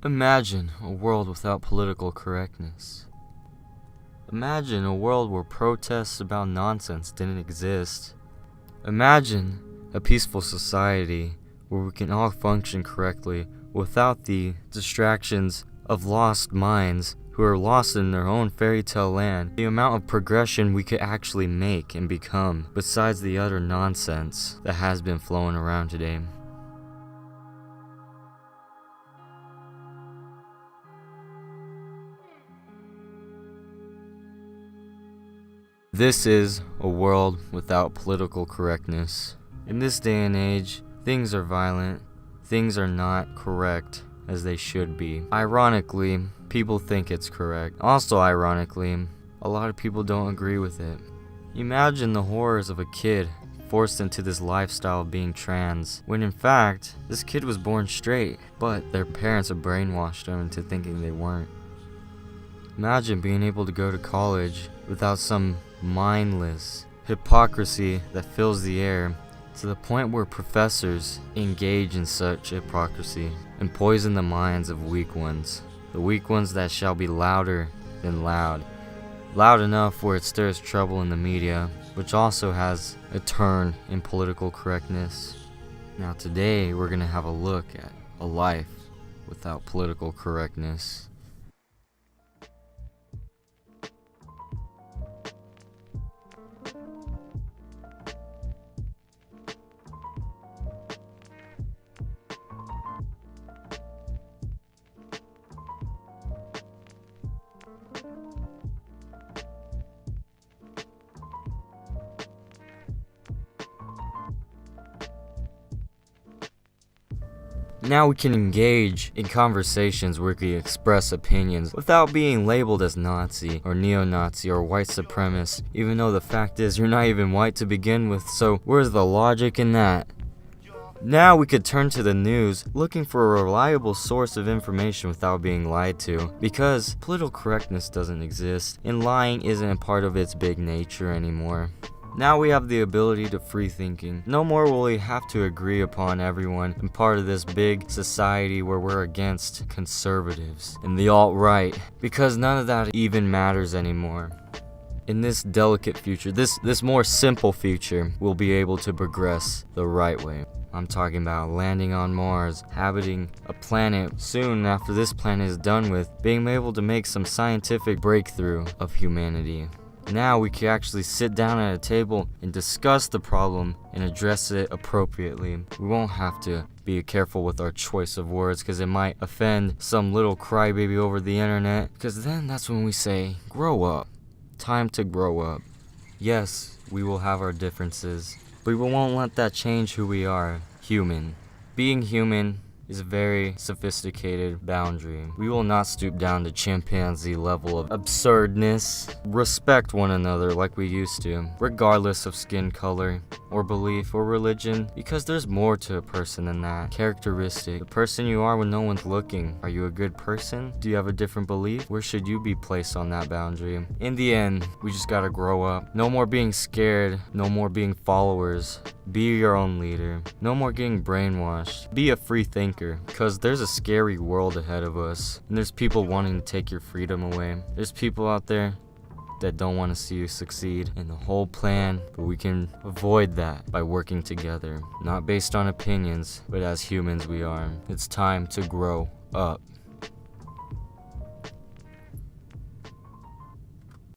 Imagine a world without political correctness. Imagine a world where protests about nonsense didn't exist. Imagine a peaceful society where we can all function correctly without the distractions of lost minds who are lost in their own fairy tale land. The amount of progression we could actually make and become besides the utter nonsense that has been flowing around today. This is a world without political correctness. In this day and age, things are violent. Things are not correct as they should be. Ironically, people think it's correct. Also ironically, a lot of people don't agree with it. Imagine the horrors of a kid forced into this lifestyle of being trans, when in fact, this kid was born straight, but their parents have brainwashed them into thinking they weren't. Imagine being able to go to college without some mindless hypocrisy that fills the air, to the point where professors engage in such hypocrisy and poison the minds of weak ones, the weak ones that shall be louder than loud enough where it stirs trouble in the media, which also has a turn in political correctness. Now today we're going to have a look at a life without political correctness. Now we can engage in conversations where we express opinions without being labeled as Nazi or neo-Nazi or white supremacist, even though the fact is you're not even white to begin with, so where's the logic in that? Now we could turn to the news looking for a reliable source of information without being lied to, because political correctness doesn't exist and lying isn't a part of its big nature anymore. Now we have the ability to free thinking. No more will we have to agree upon everyone and part of this big society where we're against conservatives and the alt-right, because none of that even matters anymore. In this delicate future, this more simple future, we'll be able to progress the right way. I'm talking about landing on Mars, habiting a planet soon after this planet is done with, being able to make some scientific breakthrough of humanity. Now we can actually sit down at a table and discuss the problem and address it appropriately. We won't have to be careful with our choice of words because it might offend some little crybaby over the internet, because then that's when we say, grow up. Time to grow up. Yes, we will have our differences, but we won't let that change who we are. Human. Being human is a very sophisticated boundary. We will not stoop down to chimpanzee level of absurdness. Respect one another like we used to, regardless of skin color or belief or religion, because there's more to a person than that. Characteristic. The person you are when no one's looking. Are you a good person? Do you have a different belief? Where should you be placed on that boundary? In the end, we just gotta grow up. No more being scared. No more being followers. Be your own leader. No more getting brainwashed. Be a free thinker, because there's a scary world ahead of us, and there's people wanting to take your freedom away. There's people out there that don't want to see you succeed in the whole plan, but we can avoid that by working together, not based on opinions, but as humans we are. It's time to grow up.